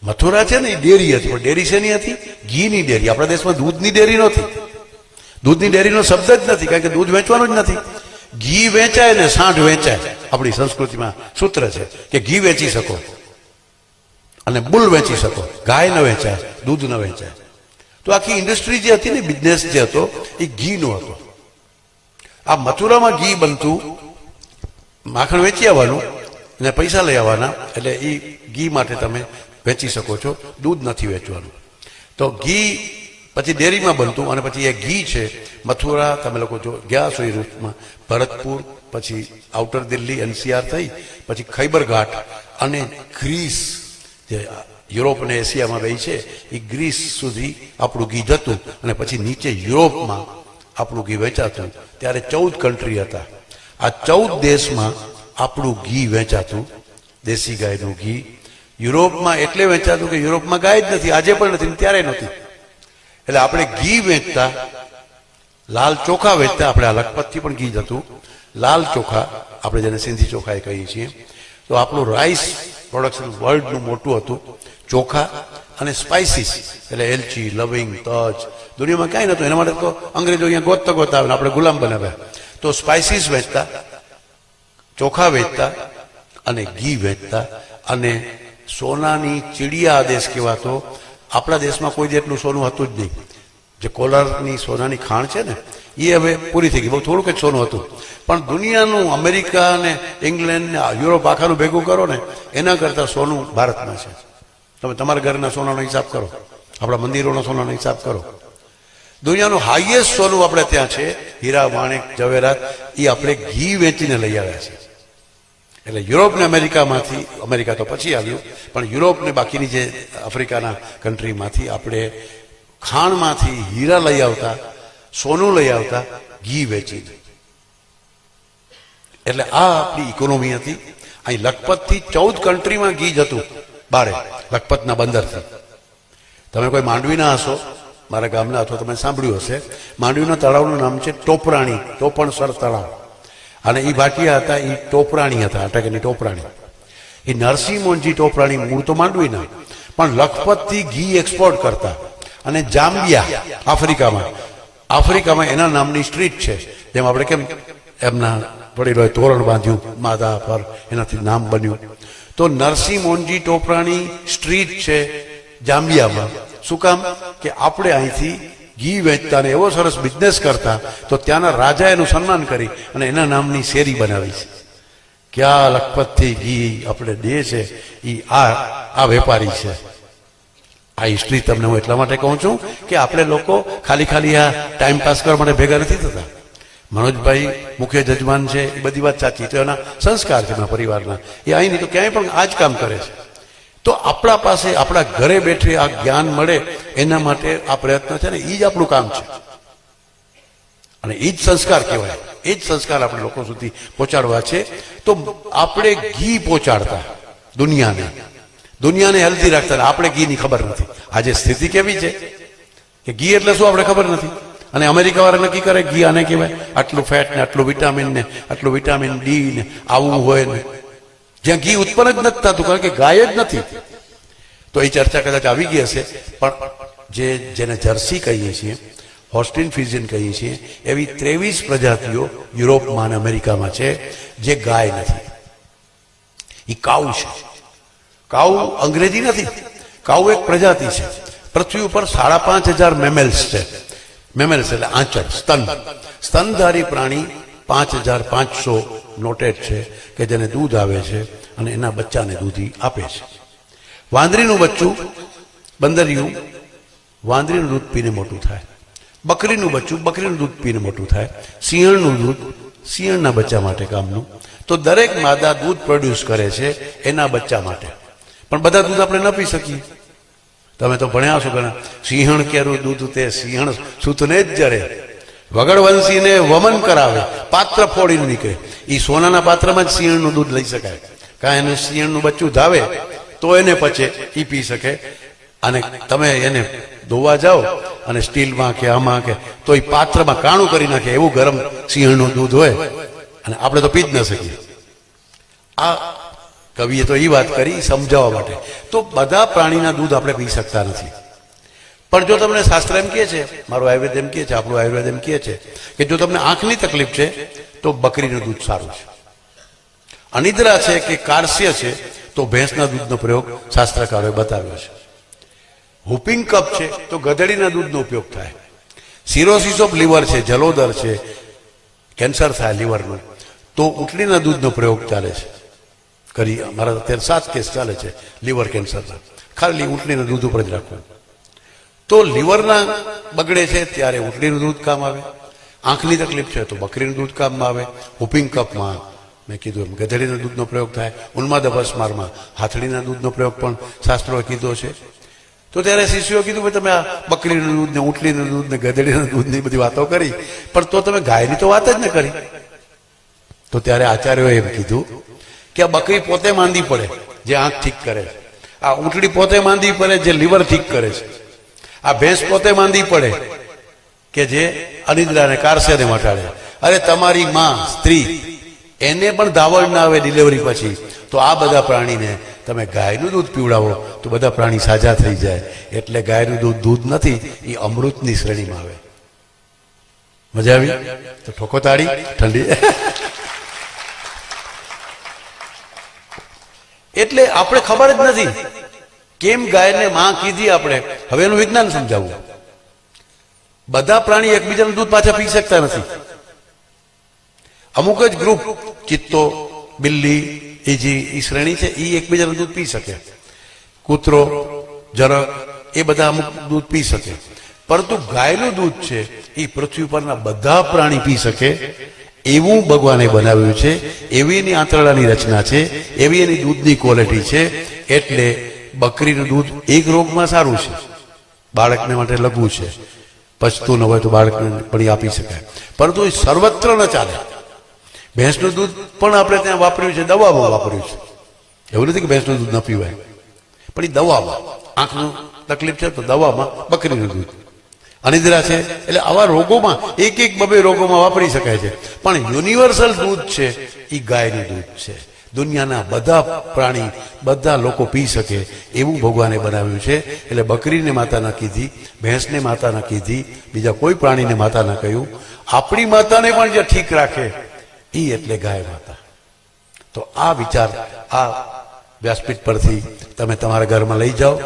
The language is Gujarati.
મથુરા છે ને એ ડેરી હતી, પણ ડેરી શેની હતી? ઘીની ડેરી. આપણા દેશમાં દૂધની ડેરી નથી. દૂધની ડેરીનો શબ્દ જ નથી, કારણ કે દૂધ વેચવાનું જ નથી. ઘી વેચાય ને સાંઠ વેચાય. આપણી સંસ્કૃતિમાં સૂત્ર છે કે ઘી વેચી શકો અને બુલ વેચી શકો, ગાય ન વેચાય, દૂધ ન વેચાય. તો આખી ઇન્ડસ્ટ્રી જે હતી ને, બિઝનેસ જે હતો એ ઘીનો હતો. આ મથુરામાં ઘી બનતું, માખણ વેચી આવવાનું અને પૈસા લઈ આવવાના, એટલે એ ઘી માટે તમે વેચી શકો છો, દૂધ નથી વેચવાનું. તો ઘી પછી ડેરીમાં બનતું, અને પછી એ ઘી છે મથુરા, તમે લોકો જો ગયા છો એ રૂટમાં, ભરતપુર, પછી આઉટર દિલ્હી એનસીઆર થઈ, પછી ખૈબર ઘાટ અને ગ્રીસ, જે યુરોપ અને એશિયામાં રહી છે, એ ગ્રીસ સુધી આપણું ઘી જતું, અને પછી નીચે યુરોપમાં આપણું ઘી વેચાતું. ત્યારે 14 કન્ટ્રી હતા. આ 14 દેશમાં આપણું ઘી વેચાતું, દેશી ગાયનું ઘી. યુરોપમાં એટલે વેચાતું કે યુરોપમાં ગાય જ નથી, આજે પણ નથી, ત્યારે નહોતી. એટલે આપણે ઘી વેચતા, લાલ ચોખા વેચતા. આપણે આ લખપતથી પણ ઘી જતું, લાલ ચોખા, આપણે જેને સિંધી ચોખા એ કહીએ છીએ. તો આપણું રાઈસ પ્રોડક્શન વર્લ્ડનું મોટું હતું. ચોખા અને સ્પાઇસીસ, એટલે એલચી, લવિંગ, તજ, દુનિયામાં કાંઈ નહોતું. એના માટે તો અંગ્રેજો અહીંયા ગોતતા ગોતતા આવે, આપણે ગુલામ બનાવ્યા. તો સ્પાઇસીસ વેચતા, ચોખા વેચતા અને ઘી વેચતા. અને સોનાની ચીડિયા દેશ કહેવાતો. આપણા દેશમાં કોઈ જેટલું સોનું હતું જ નહીં. જે કોલારની સોનાની ખાણ છે ને, એ હવે પૂરી થઈ ગઈ. બહુ થોડુંક જ સોનું હતું, પણ દુનિયાનું, અમેરિકા ને ઇંગ્લેન્ડ ને યુરોપ આખાનું ભેગું કરો ને, એના કરતાં સોનું ભારતમાં છે. તમે તમારા ઘરના સોનાનો હિસાબ કરો, આપણા મંદિરોનો સોનાનો હિસાબ કરો. દુનિયાનું હાઈએસ્ટ સોનું આપણે ત્યાં છે, હીરા, માણેક, જવેરાત. એ આપણે ઘી વેચીને લઈ આવ્યા છે. એટલે યુરોપ ને અમેરિકામાંથી, અમેરિકા તો પછી આવ્યું, પણ યુરોપ ને બાકીની જે આફ્રિકાના કન્ટ્રીમાંથી આપણે ખાણમાંથી હીરા લઈ આવતા, સોનું લઈ આવતા, ઘી વેચીને. એટલે આ આપણી ઇકોનોમી હતી. અહીં લખપતથી 14 કન્ટ્રીમાં ઘી જતું બારે, લખપતના બંદરથી. તમે કોઈ માંડવીના હશો, મારા ગામના, અથવા તમે સાંભળ્યું હશે, માંડવીના તળાવનું નામ છે ટોપરાણી, ટોપણસર તળાવ. અને એ ભાટિયા હતા, એ ટોપરાણી હતા, અટકેની ટોપરાણી. એ નરસિંહ મોહનજી ટોપરાણી મૂળ તો માંડવીના, પણ લખપતથી ઘી એક્સપોર્ટ કરતા. અને જાંબિયા, આફ્રિકામાં એના નામની સ્ટ્રીટ છે. જેમ આપણે કેમ એમના વડીલોએ તોરણ બાંધ્યું માદા પર, એનાથી નામ બન્યું. તો નરસિંહ મોહનજી ટોપરાણી સ્ટ્રીટ છે જાંબિયામાં. શું કામ? કે આપણે અહીંથી ઘી વેચતા ને એવો સરસ બિઝનેસ કરતા, તો ત્યાંના રાજા એનું સન્માન કરી અને એના નામની શેરી બનાવી છે. ક્યાં લખપતથી ઘી આપણે દે છે, એ આ વેપારી છે. આ હિસ્ટ્રી તમને હું એટલા માટે કહું છું કે આપણે લોકો ખાલી આ ટાઈમ પાસ કરવા માટે ભેગા નથી થતા. મનોજભાઈ મુખ્ય જજમાન છે, એ બધી વાત સાચી, તો એના સંસ્કાર છે એમના પરિવારના. એ અહીં નહીં તો ક્યાંય પણ આ જ કામ કરે છે. તો આપણા પાસે, આપણા ઘરે બેઠે આ જ્ઞાન મળે, એના માટે આ પ્રયત્ન છે ને, એ જ આપણું કામ છે. અને એ જ સંસ્કાર કહેવાય. એ જ સંસ્કાર આપણે લોકો સુધી પહોંચાડવા છે. તો આપણે ઘી પહોંચાડતા દુનિયાને હેલ્ધી રાખતા, આપણે ઘીની ખબર નથી. આજે સ્થિતિ કેવી છે કે ઘી એટલે શું આપણે ખબર નથી. અને અમેરિકા વાળા નક્કી કરે ઘી આને કહેવાય, આટલું ફેટ ને આટલું વિટામિન ને આટલું વિટામિન ડી ને આવું હોય ને, જ્યાં ઘી ઉત્પન્ન જ નથી થતું, કારણ કે ગાય જ નથી. તો એ ચર્ચા કદાચ આવી ગઈ હશે. પણ જેને જર્સી કહીએ છીએ, હોસ્ટિન ફ્રીઝિયન કહીએ છીએ, એવી 23 પ્રજાતિઓ યુરોપમાં અને અમેરિકામાં છે જે ગાય નથી. એ કાઉ છે. કાઉ અંગ્રેજી નથી. કાઉ એક પ્રજાતિ છે. પૃથ્વી ઉપર 5,500 મેમેલ્સ છે. મેમેલ્સ એટલે આંચળ, સ્તનધારી પ્રાણી 5,500 નોટેડ છે કે જેને દૂધ આવે છે અને એના બચ્ચાને દૂધી આપે છે. વાંદરીનું બચ્ચું, બંદરિયું, વાંદરીનું દૂધ પીને મોટું થાય. બકરીનું બચ્ચું બકરીનું દૂધ પીને મોટું થાય. સિંહણનું દૂધ સિંહણના બચ્ચા માટે કામનું. તો દરેક માદા દૂધ પ્રોડ્યુસ કરે છે એના બચ્ચા માટે. પણ બધા દૂધ આપણે ન પી શકીએ. તમે તો ભણ્યા છો ઘણા, સિંહણ કેરું દૂધ તે સિંહણ સૂતને જ જરે, વગડવંશીને વમન કરાવે, પાત્ર ફોડીને નીકળે. એ સોનાના પાત્રમાં જ સિંહણનું દૂધ લઈ શકાય. કાંઈ એને સિંહણનું બચ્ચું ધાવે તો એને પચે, એ પી શકે. અને તમે એને ધોવા જાઓ અને સ્ટીલમાં કે આમાં કે, તો એ પાત્રમાં કાણું કરી નાખે, એવું ગરમ સિંહણનું દૂધ હોય. અને આપણે તો પી જ ન શકીએ. આ કવિએ તો એ વાત કરી સમજાવવા માટે. તો બધા પ્રાણીના દૂધ આપણે પી શકતા નથી. પણ જો તમને શાસ્ત્ર એમ કહે છે, મારું આયુર્વેદ એમ કહે છે, આપણું આયુર્વેદ એમ કહે છે કે જો તમને આંખની તકલીફ છે તો બકરીનું દૂધ સારું છે. અનિદ્રા છે કે કાર્સ્ય છે તો ભેંસના દૂધનો પ્રયોગ શાસ્ત્રકારોએ બતાવ્યો છે. હુપિંગ કપ છે તો ગધેડીના દૂધનો ઉપયોગ થાય. સિરોસિસ ઓફ લીવર છે, જલોદર છે, કેન્સર થાય લીવરનું, તો ઊંટડીના દૂધનો પ્રયોગ ચાલે છે. કરી અમારા અત્યારે 7 કેસ ચાલે છે લીવર કેન્સરના, ખાલી ઊંટડીના દૂધ ઉપર જ રાખવું. તો લીવરના બગડે છે ત્યારે ઊંટડીનું દૂધ કામ આવે. આંખની તકલીફ છે તો બકરીનું દૂધ કામમાં આવે. હુપિંગ કપમાં મેં કીધું એમ ગધેડીના દૂધનો પ્રયોગ થાય. ઉન્માદ અપસ્મારમાં હાથડીના દૂધનો પ્રયોગ પણ શાસ્ત્રોએ કીધો છે. તો ત્યારે શિષ્યોએ કીધું કે તમે આ બકરીનું દૂધ ને ઊંટડીનું દૂધ ને ગધેડીના દૂધની બધી વાતો કરી, પણ તો તમે ગાયની તો વાત જ ન કરી. તો ત્યારે આચાર્યોએ એમ કીધું કે આ બકરી પોતે માંદી પડે જે આંખ ઠીક કરે છે, આ ઊંટડી પોતે માંદી પડે જે લીવર ઠીક કરે છે, આ ભેંસ પોતે માંદી પડે કે જે અનિદ્રાને કારસેને મટાડે. અરે તમારી માં સ્ત્રી એને પણ ધાવળ ના આવે ડિલિવરી પછી, તો આ બધા પ્રાણીને તમે ગાયનું દૂધ પીવડાવો તો બધા પ્રાણી સાજા થઈ જાય. એટલે ગાયનું દૂધ દૂધ નથી, એ અમૃતની શ્રેણીમાં આવે. મજા આવી? તો ઠોકો તાળી ઠંડી. એટલે આપણે ખબર જ નથી કેમ ગાયને માં કીધી. આપણે હવે એનું વિજ્ઞાન સમજાવવું. બધા પ્રાણી એકબીજાનું દૂધ પાછા પી શકતા નથી. અમુક જ ગ્રુપ, ચિત્તો, બિલ્લી, એ જે શ્રેણી છે એ એકબીજાનું દૂધ પી શકે. કૂતરો, જરક, એ બધા અમુક દૂધ પી શકે. પરંતુ ગાયનું દૂધ છે એ પૃથ્વી પરના બધા પ્રાણી પી શકે એવું ભગવાને બનાવ્યું છે. એવી એની આંતરડાની રચના છે, એવી એની દૂધની ક્વોલિટી છે. એટલે બકરીનું દૂધ એક રોગમાં સારું છે, બાળકને માટે લઘુ છે, પચતું ન હોય તો બાળકને પણ આપી શકાય, પરંતુ એ સર્વત્ર ન ચાલે. ભેંસનું દૂધ પણ આપણે ત્યાં વાપર્યું છે, દવામાં વાપર્યું છે. એવું નથી કે ભેંસનું દૂધ ન પીવાય, પણ એ દવામાં. આંખનું તકલીફ છે તો દવામાં બકરીનું દૂધ. અનિદ્રા છે એટલે આવા રોગોમાં એક બબે રોગોમાં વાપરી શકાય છે. પણ યુનિવર્સલ દૂધ છે એ ગાયનું દૂધ છે. દુનિયાના બધા પ્રાણી, બધા લોકો પી શકે એવું ભગવાને બનાવ્યું છે. એટલે બકરીને માતા ન કીધી, ભેંસને માતા ન કીધી, બીજા કોઈ પ્રાણીને માતા ન કહ્યું. આપણી માતાને પણ જે ઠીક રાખે એ એટલે ગાય માતા. તો આ વિચાર આ વ્યાસપીઠ પરથી તમે તમારા ઘરમાં લઈ જાઓ.